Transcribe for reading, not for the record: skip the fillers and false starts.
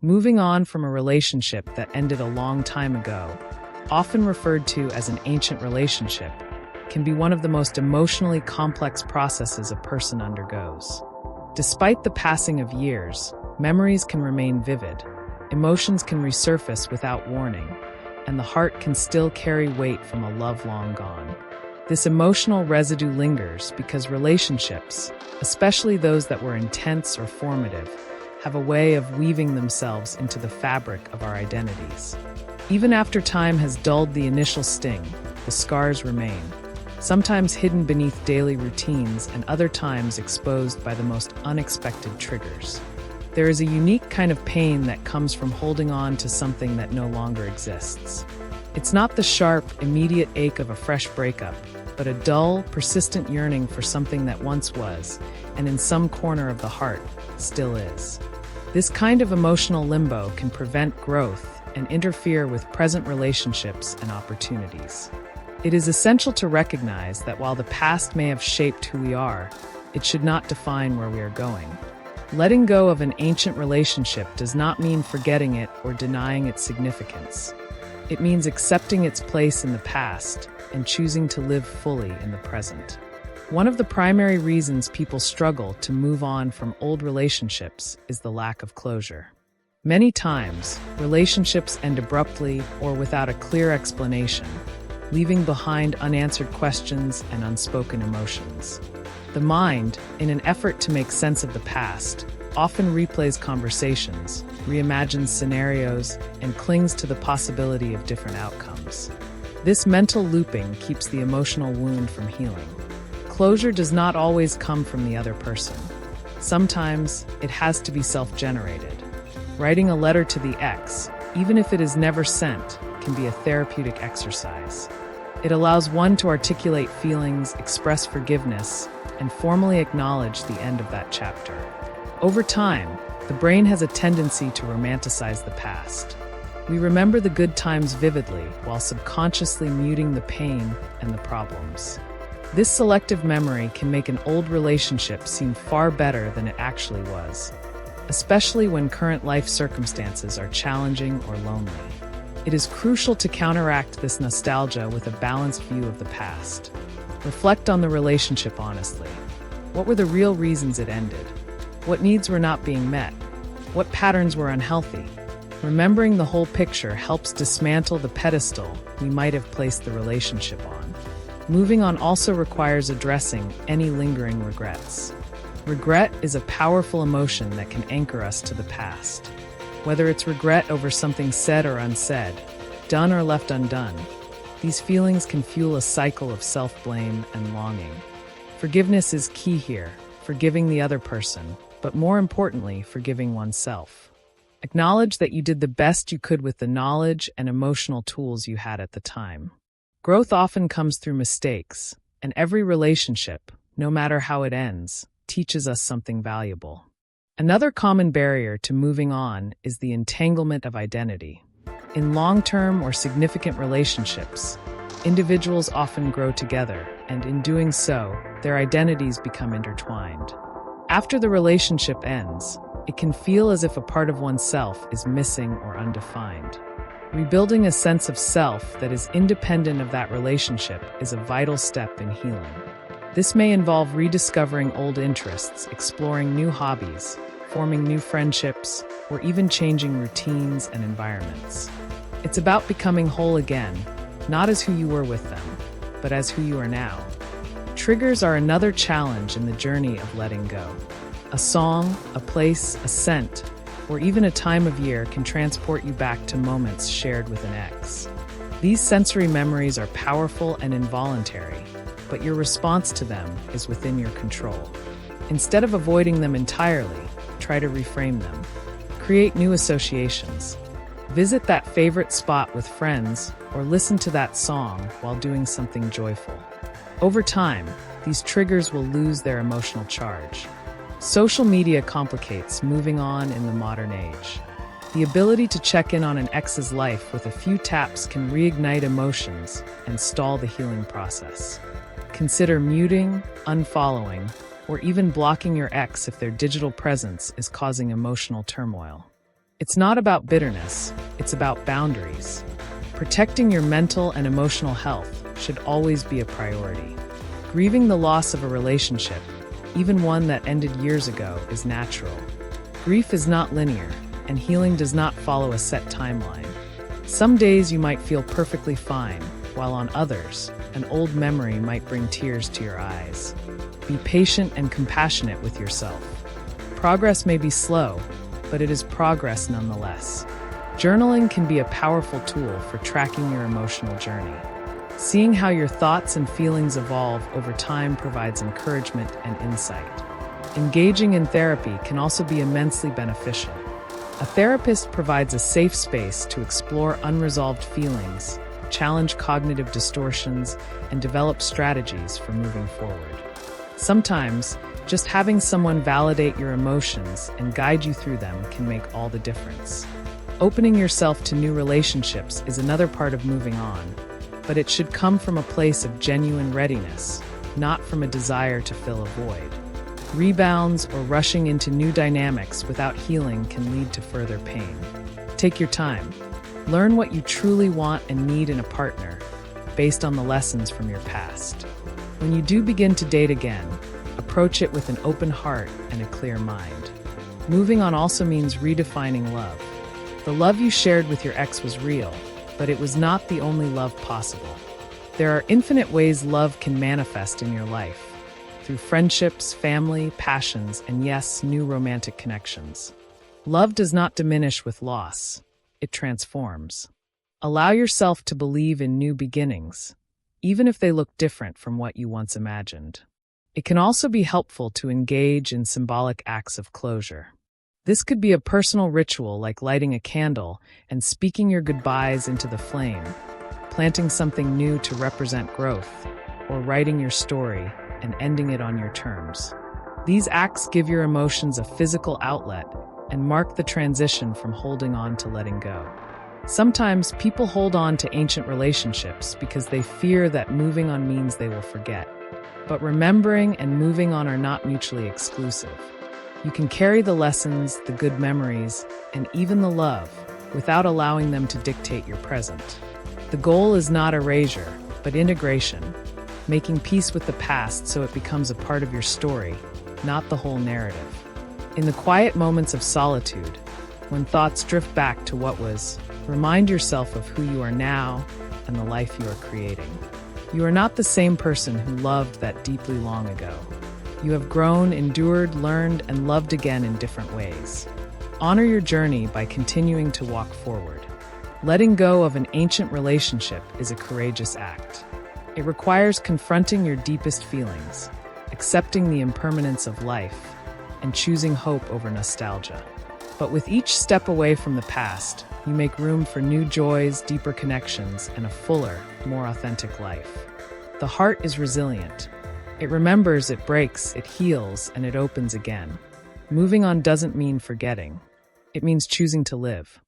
Moving on from a relationship that ended a long time ago, often referred to as an ancient relationship, can be one of the most emotionally complex processes a person undergoes. Despite the passing of years, memories can remain vivid, emotions can resurface without warning, and the heart can still carry weight from a love long gone. This emotional residue lingers because relationships, especially those that were intense or formative, have a way of weaving themselves into the fabric of our identities. Even after time has dulled the initial sting, the scars remain, sometimes hidden beneath daily routines and other times exposed by the most unexpected triggers. There is a unique kind of pain that comes from holding on to something that no longer exists. It's not the sharp, immediate ache of a fresh breakup, but a dull, persistent yearning for something that once was, and in some corner of the heart, still is. This kind of emotional limbo can prevent growth and interfere with present relationships and opportunities. It is essential to recognize that while the past may have shaped who we are, it should not define where we are going. Letting go of an ancient relationship does not mean forgetting it or denying its significance. It means accepting its place in the past and choosing to live fully in the present. One of the primary reasons people struggle to move on from old relationships is the lack of closure. Many times, relationships end abruptly or without a clear explanation, leaving behind unanswered questions and unspoken emotions. The mind, in an effort to make sense of the past, often replays conversations, reimagines scenarios, and clings to the possibility of different outcomes. This mental looping keeps the emotional wound from healing. Closure does not always come from the other person. Sometimes, it has to be self-generated. Writing a letter to the ex, even if it is never sent, can be a therapeutic exercise. It allows one to articulate feelings, express forgiveness, and formally acknowledge the end of that chapter. Over time, the brain has a tendency to romanticize the past. We remember the good times vividly while subconsciously muting the pain and the problems. This selective memory can make an old relationship seem far better than it actually was, especially when current life circumstances are challenging or lonely. It is crucial to counteract this nostalgia with a balanced view of the past. Reflect on the relationship honestly. What were the real reasons it ended? What needs were not being met? What patterns were unhealthy? Remembering the whole picture helps dismantle the pedestal we might have placed the relationship on. Moving on also requires addressing any lingering regrets. Regret is a powerful emotion that can anchor us to the past. Whether it's regret over something said or unsaid, done or left undone, these feelings can fuel a cycle of self-blame and longing. Forgiveness is key here, forgiving the other person, but more importantly, forgiving oneself. Acknowledge that you did the best you could with the knowledge and emotional tools you had at the time. Growth often comes through mistakes, and every relationship, no matter how it ends, teaches us something valuable. Another common barrier to moving on is the entanglement of identity. In long-term or significant relationships, individuals often grow together, and in doing so, their identities become intertwined. After the relationship ends, it can feel as if a part of oneself is missing or undefined. Rebuilding a sense of self that is independent of that relationship is a vital step in healing. This may involve rediscovering old interests, exploring new hobbies, forming new friendships, or even changing routines and environments. It's about becoming whole again, not as who you were with them, but as who you are now. Triggers are another challenge in the journey of letting go. A song, a place, a scent, or even a time of year can transport you back to moments shared with an ex. These sensory memories are powerful and involuntary, but your response to them is within your control. Instead of avoiding them entirely, try to reframe them. Create new associations. Visit that favorite spot with friends or listen to that song while doing something joyful. Over time, these triggers will lose their emotional charge. Social media complicates moving on in the modern age. The ability to check in on an ex's life with a few taps can reignite emotions and stall the healing process. Consider muting, unfollowing, or even blocking your ex if their digital presence is causing emotional turmoil. It's not about bitterness, it's about boundaries. Protecting your mental and emotional health should always be a priority. Grieving the loss of a relationship, even one that ended years ago, is natural. Grief is not linear, and healing does not follow a set timeline. Some days you might feel perfectly fine, while on others, an old memory might bring tears to your eyes. Be patient and compassionate with yourself. Progress may be slow, but it is progress nonetheless. Journaling can be a powerful tool for tracking your emotional journey. Seeing how your thoughts and feelings evolve over time provides encouragement and insight. Engaging in therapy can also be immensely beneficial. A therapist provides a safe space to explore unresolved feelings, challenge cognitive distortions, and develop strategies for moving forward. Sometimes, just having someone validate your emotions and guide you through them can make all the difference. Opening yourself to new relationships is another part of moving on, but it should come from a place of genuine readiness, not from a desire to fill a void. Rebounds or rushing into new dynamics without healing can lead to further pain. Take your time. Learn what you truly want and need in a partner, based on the lessons from your past. When you do begin to date again, approach it with an open heart and a clear mind. Moving on also means redefining love. The love you shared with your ex was real, but it was not the only love possible. There are infinite ways love can manifest in your life, through friendships, family, passions, and yes, new romantic connections. Love does not diminish with loss, it transforms. Allow yourself to believe in new beginnings, even if they look different from what you once imagined. It can also be helpful to engage in symbolic acts of closure. This could be a personal ritual like lighting a candle and speaking your goodbyes into the flame, planting something new to represent growth, or writing your story and ending it on your terms. These acts give your emotions a physical outlet and mark the transition from holding on to letting go. Sometimes people hold on to ancient relationships because they fear that moving on means they will forget. But remembering and moving on are not mutually exclusive. You can carry the lessons, the good memories, and even the love without allowing them to dictate your present. The goal is not erasure, but integration, making peace with the past so it becomes a part of your story, not the whole narrative. In the quiet moments of solitude, when thoughts drift back to what was, remind yourself of who you are now and the life you are creating. You are not the same person who loved that deeply long ago. You have grown, endured, learned, and loved again in different ways. Honor your journey by continuing to walk forward. Letting go of an ancient relationship is a courageous act. It requires confronting your deepest feelings, accepting the impermanence of life, and choosing hope over nostalgia. But with each step away from the past, you make room for new joys, deeper connections, and a fuller, more authentic life. The heart is resilient. It remembers, it breaks, it heals, and it opens again. Moving on doesn't mean forgetting. It means choosing to live.